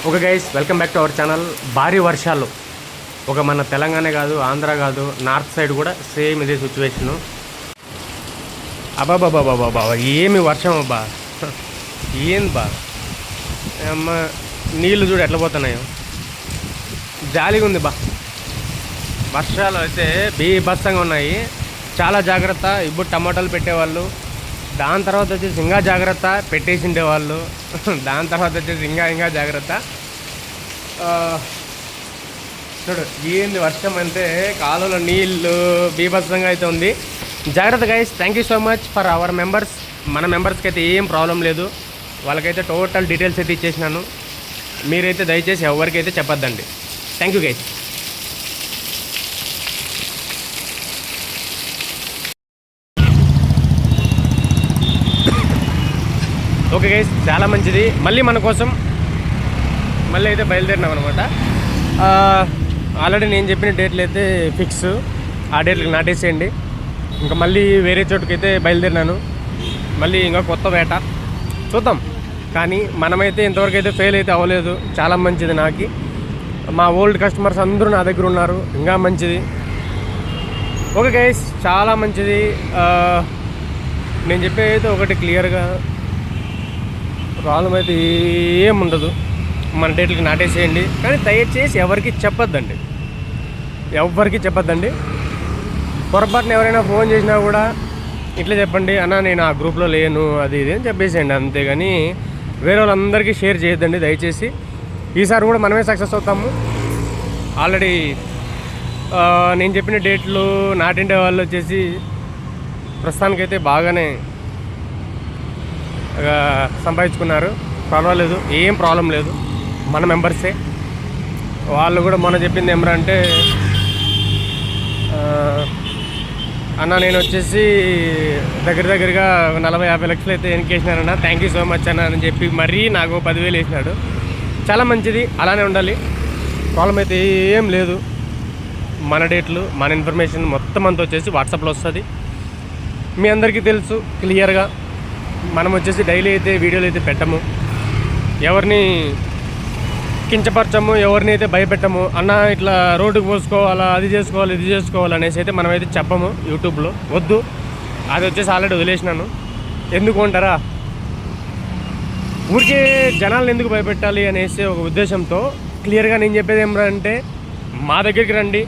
Okay guys, welcome back to our channel. భారీ వర్షాలు మన తెలంగాణ కాదు, ఆంధ్ర కాదు, నార్త్ సైడ్ కూడా సేమ్ ఇదే సిచ్యువేషను. అబ్బాబాబాబాబా ఏమి వర్షం అబ్బా, ఏంది బా అమ్మ, నీళ్ళు చూడు ఎట్లా పోతున్నాయో, జాలిగా ఉంది బా. వర్షాలు అయితే బీభత్సంగా ఉన్నాయి, చాలా జాగ్రత్త. ఇప్పుడు టమాటాలు పెట్టేవాళ్ళు, దాని తర్వాత వచ్చేసి ఇంకా జాగ్రత్త, పెట్టేసి ఉండేవాళ్ళు దాని తర్వాత వచ్చేసి ఇంకా జాగ్రత్త. చూడు ఏంది వర్షం అంటే, కాలువలో నీళ్ళు బీభత్సంగా అయితే ఉంది. జాగ్రత్త guys. Thank you so much for hour members. మన మెంబర్స్కి అయితే ఏం ప్రాబ్లం లేదు, వాళ్ళకైతే టోటల్ డీటెయిల్స్ అయితే ఇచ్చేసినాను. మీరైతే దయచేసి ఎవరికైతే చెప్పొద్దండి. Thank you guys. Okay guys, చాలా మంచిది. మళ్ళీ మన కోసం మళ్ళీ అయితే బయలుదేరినాం అనమాట. ఆల్రెడీ నేను చెప్పిన డేట్లు అయితే ఫిక్స్, ఆ డేట్లకు నాటేసేయండి. ఇంకా మళ్ళీ వేరే చోటుకైతే బయలుదేరినాను, మళ్ళీ ఇంకా కొత్త వేట చూద్దాం. కానీ మనమైతే ఇంతవరకు అయితే ఫెయిల్ అయితే అవ్వలేదు, చాలా మంచిది. నాకు మా ఓల్డ్ కస్టమర్స్ అందరూ నా దగ్గర ఉన్నారు, ఇంకా మంచిది. ఓకే గైస్, చాలా మంచిది. నేను చెప్పేది అయితే ఒకటి క్లియర్గా, ప్రాబ్లం అయితే ఏముండదు, మన డేట్లకి నాటేసేయండి. కానీ దయచేసి ఎవరికి చెప్పొద్దండి, పొరపాటున ఎవరైనా ఫోన్ చేసినా కూడా ఇట్లా చెప్పండి, అన్న నేను ఆ గ్రూప్లో లేను, అది ఇది అని చెప్పేసేయండి. అంతేగాని వేరే వాళ్ళందరికీ షేర్ చేయొద్దండి దయచేసి. ఈసారి కూడా మనమే సక్సెస్ అవుతాము. ఆల్రెడీ నేను చెప్పిన డేట్లు నాటిండే వాళ్ళు వచ్చేసి ప్రస్తుతానికైతే బాగానే సంపాదించుకున్నారు, పర్వాలేదు, ఏం ప్రాబ్లం లేదు. మన మెంబర్సే వాళ్ళు కూడా మొన్న చెప్పింది ఏమరా అంటే, అన్న నేను వచ్చేసి దగ్గరగా 40-50 లక్షలు అయితే ఎన్నికేసినారన్న, థ్యాంక్ యూ సో మచ్ అన్న అని చెప్పి మరీ నాకు 10,000 వేసినాడు. చాలా మంచిది, అలానే ఉండాలి. ప్రాబ్లం అయితే ఏం లేదు. మన డేట్లు, మన ఇన్ఫర్మేషన్ మొత్తం అంతా వచ్చేసి వాట్సాప్లో వస్తుంది. మీ అందరికీ తెలుసు క్లియర్గా. మనం వచ్చేసి డైలీ అయితే వీడియోలు అయితే పెట్టము, ఎవరిని కించపరచము, ఎవరిని అయితే భయపెట్టము. అన్న ఇట్లా రోడ్డుకు పోసుకోవాలా, అది చేసుకోవాలి, ఇది చేసుకోవాలి అనేసి అయితే మనమైతే చెప్పము యూట్యూబ్లో, వద్దు. అది వచ్చేసి ఆల్రెడీ వదిలేసినాను. ఎందుకు అంటారా, ఊరికే జనాలను ఎందుకు భయపెట్టాలి అనేసి ఒక ఉద్దేశంతో క్లియర్గా నేను చెప్పేది ఏమంటే, మా దగ్గరికి రండి,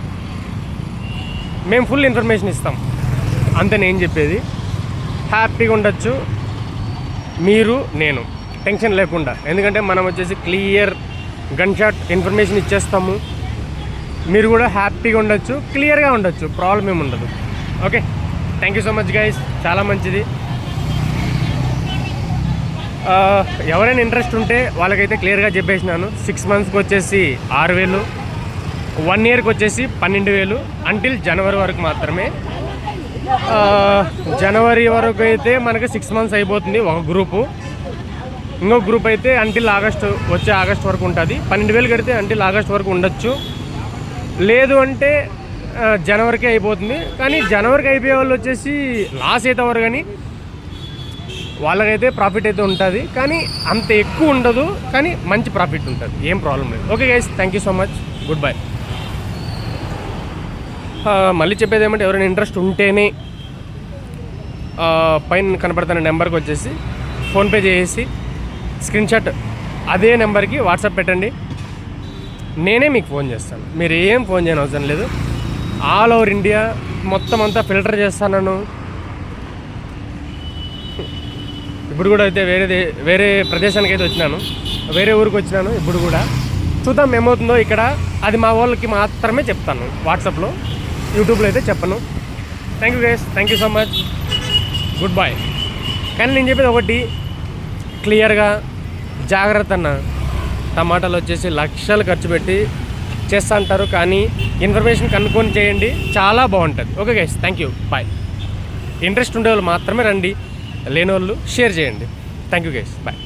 మేము ఫుల్ ఇన్ఫర్మేషన్ ఇస్తాం, అంతే నేను చెప్పేది. హ్యాపీగా ఉండొచ్చు మీరు, నేను, టెన్షన్ లేకుండా. ఎందుకంటే మనం వచ్చేసి క్లియర్ గన్ షాట్ ఇన్ఫర్మేషన్ ఇచ్చేస్తాము. మీరు కూడా హ్యాపీగా ఉండొచ్చు, క్లియర్గా ఉండొచ్చు, ప్రాబ్లం ఏమి ఉండదు. Okay, thank you so much guys, చాలా మంచిది. ఎవరైనా ఇంట్రెస్ట్ ఉంటే వాళ్ళకైతే క్లియర్గా చెప్పేసినాను. 6 మంత్స్కి వచ్చేసి 6,000, 1 ఇయర్కి వచ్చేసి 12,000 అంటిల్ జనవరి వరకు మాత్రమే. జనవరి వరకు అయితే మనకి 6 మంత్స్ అయిపోతుంది ఒక గ్రూపు. ఇంకో గ్రూప్ అయితే అంటిల్ వచ్చే ఆగస్ట్ వరకు ఉంటుంది. 12,000 కడితే అంటిల్ ఆగస్ట్ వరకు ఉండొచ్చు. లేదు అంటే జనవరికి అయిపోతుంది. కానీ జనవరికి అయిపోయే వాళ్ళు వచ్చేసి లాస్ అయితే అవ్వరు, కానీ వాళ్ళకైతే ప్రాఫిట్ అయితే ఉంటుంది. కానీ అంత ఎక్కువ ఉండదు, కానీ మంచి ప్రాఫిట్ ఉంటుంది, ఏం ప్రాబ్లం లేదు. Okay guys, thank you so much, good bye. మళ్ళీ చెప్పేది ఏమంటే, ఎవరైనా ఇంట్రెస్ట్ ఉంటేనే పైన కనపడుతున్న నెంబర్కి వచ్చేసి ఫోన్పే చేసి స్క్రీన్ షాట్ అదే నెంబర్కి వాట్సాప్ పెట్టండి, నేనే మీకు ఫోన్ చేస్తాను. మీరు ఏం ఫోన్ చేయని అవసరం లేదు. ఆల్ ఓవర్ ఇండియా మొత్తం అంతా ఫిల్టర్ చేస్తాను. ఇప్పుడు కూడా అయితే వేరే ప్రదేశానికి అయితే వచ్చినాను, వేరే ఊరికి వచ్చినాను. ఇప్పుడు కూడా చూద్దాం ఏమవుతుందో ఇక్కడ. అది మా వాళ్ళకి మాత్రమే చెప్తాను వాట్సాప్లో, యూట్యూబ్లో అయితే చెప్పను. Thank you guys, thank you so much, good bye. కానీ నేను చెప్పేది ఒకటి క్లియర్గా, జాగ్రత్త అన్న. టమాటాలు వచ్చేసి లక్షలు ఖర్చు పెట్టి చేస్తా అంటారు, కానీ ఇన్ఫర్మేషన్ కనుక్కొని చేయండి, చాలా బాగుంటుంది. Okay guys, thank you, bye. Interest ఉండేవాళ్ళు మాత్రమే రండి, లేని వాళ్ళు షేర్ చేయండి. Thank you guys, bye.